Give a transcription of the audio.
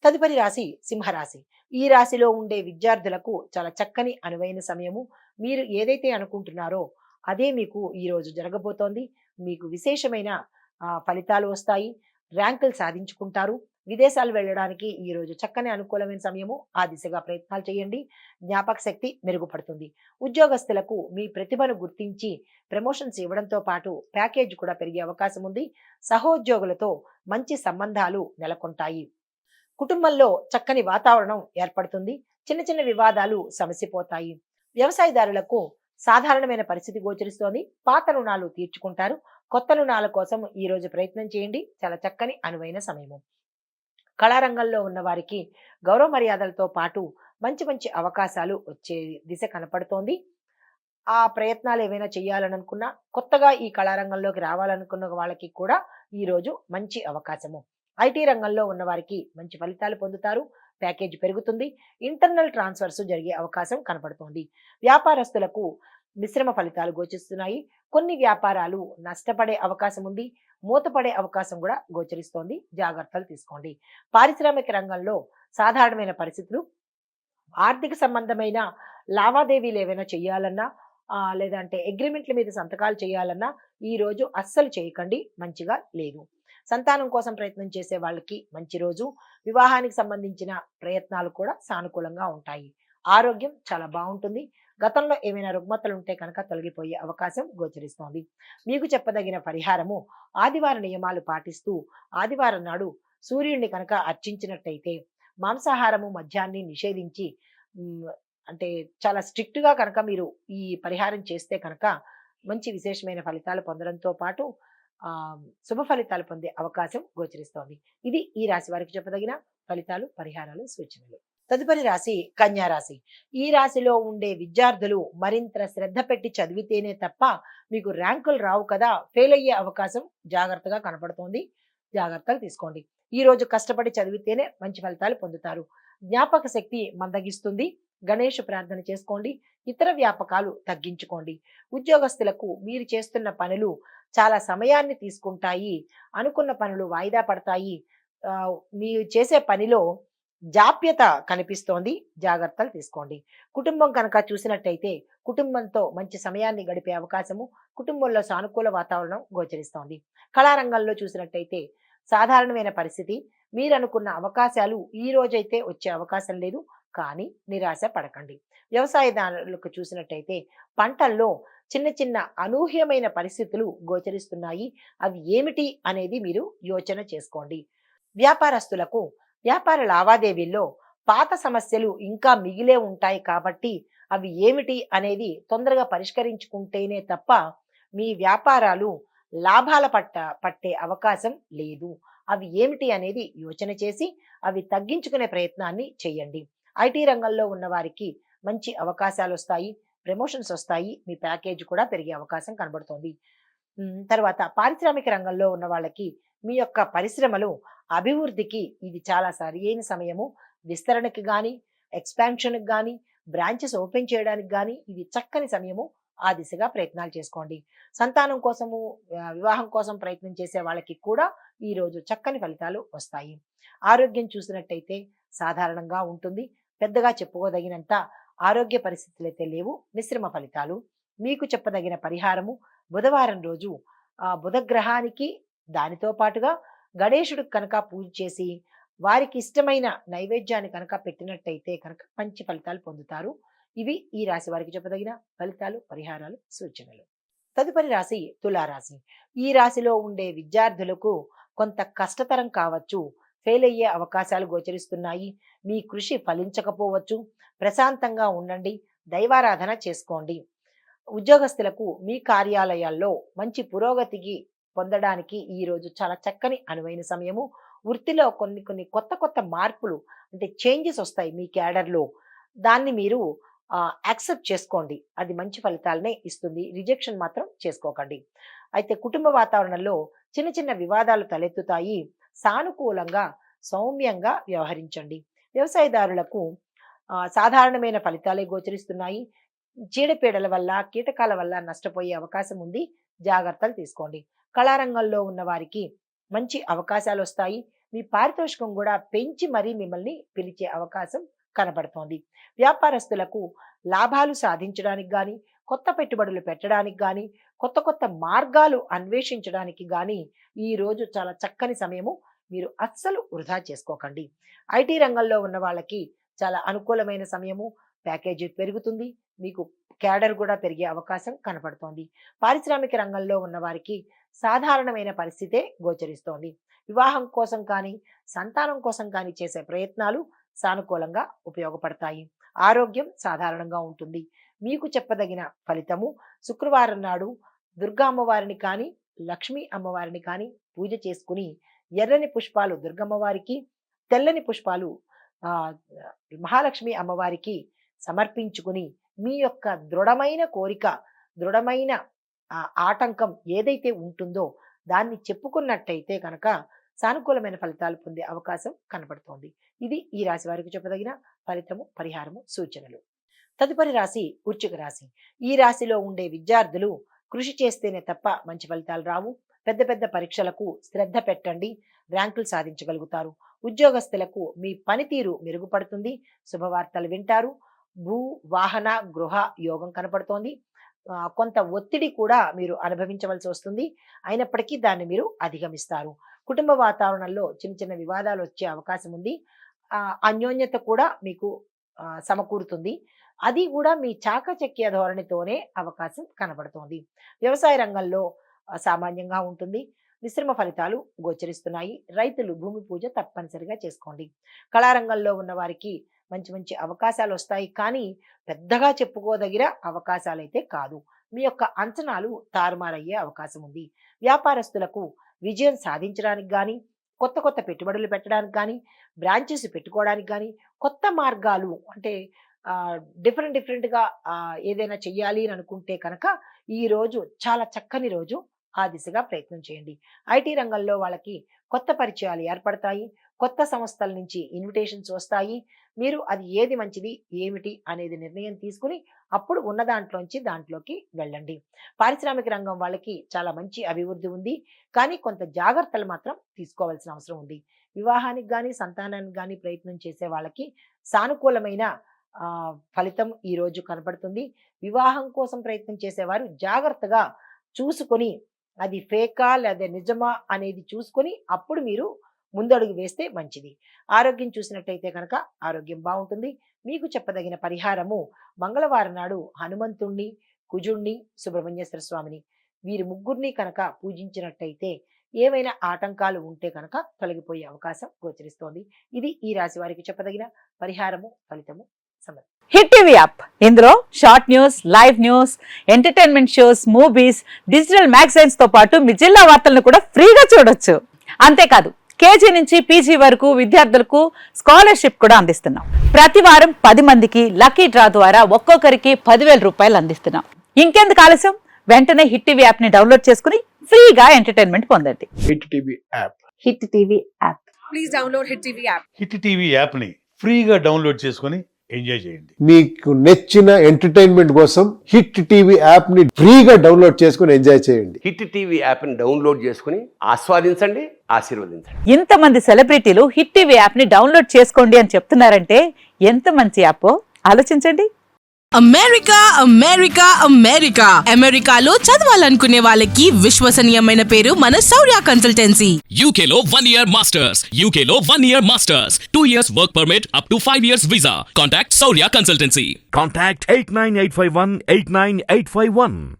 తదుపరి రాశి సింహరాశి. ఈ రాశిలో ఉండే విద్యార్థులకు చాలా చక్కని అనువైన సమయము. మీరు ఏదైతే అనుకుంటున్నారో అదే మీకు ఈరోజు జరగబోతోంది. మీకు విశేషమైన ఫలితాలు వస్తాయి. ర్యాంకులు సాధించుకుంటారు. విదేశాలు వెళ్ళడానికి ఈరోజు చక్కని అనుకూలమైన సమయము. ఆ దిశగా ప్రయత్నాలు చేయండి. జ్ఞాపక శక్తి మెరుగుపడుతుంది. ఉద్యోగస్తులకు మీ ప్రతిభను గుర్తించి ప్రమోషన్స్ ఇవ్వడంతో పాటు ప్యాకేజ్ కూడా పెరిగే అవకాశం ఉంది. సహోద్యోగులతో మంచి సంబంధాలు నెలకొంటాయి. కుటుంబంలో చక్కని వాతావరణం ఏర్పడుతుంది. చిన్న చిన్న వివాదాలు సమసిపోతాయి. వ్యవసాయదారులకు సాధారణమైన పరిస్థితి గోచరిస్తోంది. పాత రుణాలు తీర్చుకుంటారు. కొత్త రుణాల కోసం ఈ రోజు ప్రయత్నం చేయండి. చాలా చక్కని అనువైన సమయము. కళారంగంలో ఉన్న వారికి గౌరవ మర్యాదలతో పాటు మంచి మంచి అవకాశాలు వచ్చే దిశ కనపడుతోంది. ఆ ప్రయత్నాలు ఏవైనా చేయాలని అనుకున్నా, కొత్తగా ఈ కళారంగంలోకి రావాలనుకున్న వాళ్ళకి కూడా ఈరోజు మంచి అవకాశము. ఐటీ రంగంలో ఉన్న వారికి మంచి ఫలితాలు పొందుతారు. ప్యాకేజ్ పెరుగుతుంది. ఇంటర్నల్ ట్రాన్స్ఫర్స్ జరిగే అవకాశం కనపడుతోంది. వ్యాపారస్తులకు మిశ్రమ ఫలితాలు గోచరిస్తున్నాయి. కొన్ని వ్యాపారాలు నష్టపడే అవకాశం ఉంది. మూతపడే అవకాశం కూడా గోచరిస్తోంది. జాగ్రత్తలు తీసుకోండి. పారిశ్రామిక రంగంలో సాధారణమైన పరిస్థితులు, ఆర్థిక సంబంధమైన లావాదేవీలు ఏవైనా చేయాలన్నా లేదంటే అగ్రిమెంట్ల మీద సంతకాలు చేయాలన్నా ఈ రోజు అస్సలు చేయకండి. మంచిగా లేదు. సంతానం కోసం ప్రయత్నం చేసే వాళ్ళకి మంచి రోజు. వివాహానికి సంబంధించిన ప్రయత్నాలు కూడా సానుకూలంగా ఉంటాయి. ఆరోగ్యం చాలా బాగుంటుంది. గతంలో ఏమైనా రుగ్మతలు ఉంటే కనుక తొలగిపోయే అవకాశం గోచరిస్తోంది. మీకు చెప్పదగిన పరిహారము, ఆదివార నియమాలు పాటిస్తూ ఆదివారం నాడు సూర్యుడిని కనుక అర్చించినట్టయితే, మాంసాహారము మద్యాన్ని నిషేధించి అంటే చాలా స్ట్రిక్ట్‌గా కనుక మీరు ఈ పరిహారం చేస్తే కనుక మంచి విశేషమైన ఫలితాలు పొందడంతో పాటు శుభ ఫలితాలు పొందే అవకాశం గోచరిస్తోంది. ఇది ఈ రాశి వారికి చెప్పదగిన ఫలితాలు, పరిహారాలు, సూచనలు. తదుపరి రాశి కన్యా రాశి. ఈ రాశిలో ఉండే విద్యార్థులు మరింత శ్రద్ధ పెట్టి చదివితేనే తప్ప మీకు ర్యాంకులు రావు కదా, ఫెయిల్ అయ్యే అవకాశం జాగ్రత్తగా కనపడుతోంది. జాగ్రత్తలు తీసుకోండి. ఈ రోజు కష్టపడి చదివితేనే మంచి ఫలితాలు పొందుతారు. జ్ఞాపక శక్తి మందగిస్తుంది. గణేష్ ప్రార్థన చేసుకోండి. ఇతర వ్యాపకాలు తగ్గించుకోండి. ఉద్యోగస్తులకు మీరు చేస్తున్న పనులు చాలా సమయాన్ని తీసుకుంటాయి. అనుకున్న పనులు వాయిదా పడతాయి. మీరు చేసే పనిలో జాప్యత కనిపిస్తోంది. జాగ్రత్తలు తీసుకోండి. కుటుంబం కనుక చూసినట్టయితే కుటుంబంతో మంచి సమయాన్ని గడిపే అవకాశము, కుటుంబంలో సానుకూల వాతావరణం గోచరిస్తోంది. కళారంగంలో చూసినట్టయితే సాధారణమైన పరిస్థితి. మీరు అనుకున్న అవకాశాలు ఈ రోజైతే వచ్చే అవకాశం లేదు. కానీ నిరాశ పడకండి. వ్యవసాయదారులకు చూసినట్టయితే పంటల్లో చిన్న చిన్న అనూహ్యమైన పరిస్థితులు గోచరిస్తున్నాయి. అవి ఏమిటి అనేది మీరు యోచన చేసుకోండి. వ్యాపారస్తులకు వ్యాపార లావాదేవీల్లో పాత సమస్యలు ఇంకా మిగిలే ఉంటాయి కాబట్టి అవి ఏమిటి అనేది తొందరగా పరిష్కరించుకుంటేనే తప్ప మీ వ్యాపారాలు లాభాల పట్టే అవకాశం లేదు. అవి ఏమిటి అనేది యోచన చేసి అవి తగ్గించుకునే ప్రయత్నాన్ని చేయండి. ఐటీ రంగంలో ఉన్న వారికి మంచి అవకాశాలు వస్తాయి. ప్రమోషన్స్ వస్తాయి. మీ ప్యాకేజ్ కూడా పెరిగే అవకాశం కనబడుతోంది. తర్వాత పారిశ్రామిక రంగంలో ఉన్న వాళ్ళకి మీ యొక్క పరిశ్రమలు అభివృద్ధికి ఇది చాలా సరియైన సమయము. విస్తరణకి కానీ, ఎక్స్పాన్షన్కి కానీ, బ్రాంచెస్ ఓపెన్ చేయడానికి కానీ ఇది చక్కని సమయము. ఆ దిశగా ప్రయత్నాలు చేసుకోండి. సంతానం కోసము, వివాహం కోసం ప్రయత్నం చేసే వాళ్ళకి కూడా ఈరోజు చక్కని ఫలితాలు వస్తాయి. ఆరోగ్యం చూసినట్టయితే సాధారణంగా ఉంటుంది. పెద్దగా చెప్పుకోదగినంత ఆరోగ్య పరిస్థితులు అయితే లేవు. మిశ్రమ ఫలితాలు. మీకు చెప్పదగిన పరిహారము, బుధవారం రోజు బుధగ్రహానికి దానితో పాటుగా గణేశుడికి కనుక పూజ చేసి వారికి ఇష్టమైన నైవేద్యాన్ని కనుక పెట్టినట్టయితే కనుక మంచి ఫలితాలు పొందుతారు. ఇవి ఈ రాశి వారికి చెప్పదగిన ఫలితాలు, పరిహారాలు, సూచనలు. తదుపరి రాశి తులారాశి. ఈ రాశిలో ఉండే విద్యార్థులకు కొంత కష్టతరం కావచ్చు. ఫెయిల్ అయ్యే అవకాశాలు గోచరిస్తున్నాయి. మీ కృషి ఫలించకపోవచ్చు. ప్రశాంతంగా ఉండండి. దైవారాధన చేసుకోండి. ఉద్యోగస్తులకు మీ కార్యాలయాల్లో మంచి పురోగతికి పొందడానికి ఈ రోజు చాలా చక్కని అనువైన సమయము. వృత్తిలో కొన్ని కొన్ని కొత్త కొత్త మార్పులు అంటే చేంజెస్ వస్తాయి మీ క్యాడర్లో. దాన్ని మీరు యాక్సెప్ట్ చేసుకోండి. అది మంచి ఫలితాలనే ఇస్తుంది. రిజెక్షన్ మాత్రం చేసుకోకండి. అయితే కుటుంబ వాతావరణంలో చిన్న చిన్న వివాదాలు తలెత్తుతాయి. సానుకూలంగా, సౌమ్యంగా వ్యవహరించండి. వ్యవసాయదారులకు సాధారణమైన ఫలితాలే గోచరిస్తున్నాయి. చీడపీడల వల్ల, కీటకాల వల్ల నష్టపోయే అవకాశం ఉంది. జాగ్రత్తలు తీసుకోండి. కళారంగంలో ఉన్న వారికి మంచి అవకాశాలు వస్తాయి. మీ పారితోషికం కూడా పెంచి మరీ మిమ్మల్ని పిలిచే అవకాశం కనబడుతోంది. వ్యాపారస్తులకు లాభాలు సాధించడానికి కానీ, కొత్త పెట్టుబడులు పెట్టడానికి కానీ, కొత్త కొత్త మార్గాలు అన్వేషించడానికి కానీ ఈ రోజు చాలా చక్కని సమయము. మీరు అస్సలు వృధా చేసుకోకండి. ఐటీ రంగంలో ఉన్న వాళ్ళకి చాలా అనుకూలమైన సమయము. ప్యాకేజీ పెరుగుతుంది. మీకు క్యాడర్ కూడా పెరిగే అవకాశం కనపడుతోంది. పారిశ్రామిక రంగంలో ఉన్న వారికి సాధారణమైన పరిస్థితే గోచరిస్తోంది. వివాహం కోసం కానీ, సంతానం కోసం కానీ చేసే ప్రయత్నాలు సానుకూలంగా ఉపయోగపడతాయి. ఆరోగ్యం సాధారణంగా ఉంటుంది. మీకు చెప్పదగిన ఫలితము శుక్రవారం నాడు దుర్గా అమ్మవారిని కానీ, లక్ష్మీ అమ్మవారిని కానీ పూజ చేసుకుని ఎర్రని పుష్పాలు దుర్గమ్మవారికి, తెల్లని పుష్పాలు మహాలక్ష్మి అమ్మవారికి సమర్పించుకుని మీ యొక్క దృఢమైన కోరిక, దృఢమైన ఆటంకం ఏదైతే ఉంటుందో దాన్ని చెప్పుకున్నట్టయితే కనుక సానుకూలమైన ఫలితాలు పొందే అవకాశం కనబడుతోంది. ఇది ఈ రాశి వారికి చెప్పదగిన ఫలితము, పరిహారము, సూచనలు. తదుపరి రాశి వృశ్చిక రాశి. ఈ రాశిలో ఉండే విద్యార్థులు కృషి చేస్తేనే తప్ప మంచి ఫలితాలు రావు. పెద్ద పెద్ద పరీక్షలకు శ్రద్ధ పెట్టండి, ర్యాంకులు సాధించగలుగుతారు. ఉద్యోగస్తులకు మీ పనితీరు మెరుగుపడుతుంది. శుభవార్తలు వింటారు. భూ వాహన గృహ యోగం కనపడుతోంది. కొంత ఒత్తిడి కూడా మీరు అనుభవించవలసి వస్తుంది. అయినప్పటికీ దాన్ని మీరు అధిగమిస్తారు. కుటుంబ వాతావరణంలో చిన్న చిన్న వివాదాలు వచ్చే అవకాశం ఉంది. అన్యోన్యత కూడా మీకు సమకూరుతుంది. అది కూడా మీ చాకచక్య ధోరణితోనే అవకాశం కనబడుతోంది. వ్యవసాయ రంగంలో సామాన్యంగా ఉంటుంది. మిశ్రమ ఫలితాలు గోచరిస్తున్నాయి. రైతులు భూమి పూజ తప్పనిసరిగా చేసుకోండి. కళారంగంలో ఉన్న వారికి మంచి మంచి అవకాశాలు వస్తాయి. కానీ పెద్దగా చెప్పుకోదగిన అవకాశాలైతే కాదు. మీ యొక్క అంచనాలు తారుమారయ్యే అవకాశం ఉంది. వ్యాపారస్తులకు విజయం సాధించడానికి కానీ, కొత్త కొత్త పెట్టుబడులు పెట్టడానికి కానీ, బ్రాంచెస్ పెట్టుకోవడానికి కానీ, కొత్త మార్గాలు అంటే డిఫరెంట్గా ఏదైనా చెయ్యాలి అని అనుకుంటే కనుక ఈ రోజు చాలా చక్కని రోజు. ఆ దిశగా ప్రయత్నం చేయండి. ఐటీ రంగంలో వాళ్ళకి కొత్త పరిచయాలు ఏర్పడతాయి. కొత్త సంస్థల నుంచి ఇన్విటేషన్స్ వస్తాయి. మీరు అది ఏది మంచిది ఏమిటి అనేది నిర్ణయం తీసుకుని అప్పుడు ఉన్న దాంట్లోకి వెళ్ళండి. పారిశ్రామిక రంగం వాళ్ళకి చాలా మంచి అభివృద్ధి ఉంది. కానీ కొంత జాగ్రత్తలు మాత్రం తీసుకోవాల్సిన అవసరం ఉంది. వివాహానికి కానీ, సంతానానికి కానీ ప్రయత్నం చేసే వాళ్ళకి సానుకూలమైన ఫలితం ఈ రోజు కనపడుతుంది. వివాహం కోసం ప్రయత్నం చేసేవారు జాగ్రత్తగా చూసుకొని అది ఫేకా లేదా నిజమా అనేది చూసుకొని అప్పుడు మీరు ముందడుగు వేస్తే మంచిది. ఆరోగ్యం చూసినట్టయితే కనుక ఆరోగ్యం బాగుంటుంది. మీకు చెప్పదగిన పరిహారము మంగళవారం నాడు హనుమంతుణ్ణి, కుజుణ్ణి, సుబ్రహ్మణ్యేశ్వర స్వామిని వీరి ముగ్గురిని కనుక పూజించినట్టయితే ఏమైనా ఆటంకాలు ఉంటే కనుక తొలగిపోయే అవకాశం గోచరిస్తోంది. ఇది ఈ రాశి వారికి చెప్పదగిన పరిహారము, ఫలితము. హిట్ టీవీ యాప్, ఇందులో short news, live news, entertainment shows, movies, digital magazines తో పాటు మీ జిల్లా వార్తలను కూడా ఫ్రీగా చూడొచ్చు. అంతేకాదు కేజీ నుంచి పీజీ వరకు విద్యార్థులకు స్కాలర్షిప్ కూడా అందిస్తున్నాం. ప్రతి వారం 10 మందికి లక్కీ డ్రా ద్వారా ఒక్కొక్కరికి 10,000 రూపాయలు అందిస్తున్నాం. ఇంకెందుకు ఆలస్యం, వెంటనే హిట్ టీవీ యాప్ ని డౌన్లోడ్ చేసుకుని ఫ్రీగా ఎంటర్టైన్మెంట్ పొందండి. Hit TV app. Hit TV app. Please download hit TV app. Hit TV app ని ఫ్రీగా డౌన్లోడ్ చేసుకొని ఎంజాయ్ చేయండి. మీకు నచ్చిన ఎంటర్టైన్మెంట్ కోసం హిట్ టీవీ యాప్ ని ఫ్రీగా డౌన్లోడ్ చేసుకుని ఎంజాయ్ చేయండి. హిట్ టీవీ యాప్ ని డౌన్లోడ్ చేసుకుని ఆస్వాదించండి, ఆశీర్వదించండి. ఇంతమంది సెలబ్రిటీలు హిట్ టీవీ యాప్ ని డౌన్లోడ్ చేసుకోండి అని చెప్తున్నారంటే ఎంత మంచి యాప్ ఆలోచించండి. అమెరికా అమెరికా అమెరికా అమెరికాలో చదవాలనుకునే వాళ్ళకి విశ్వసనీయమైన పేరు మన శౌర్య కన్సల్టెన్సీ. UK లో 1 year masters. UK లో 1 year masters. 2 years work permit up to 5 years visa. Contact Saurya Consultancy. Contact 89851 89851.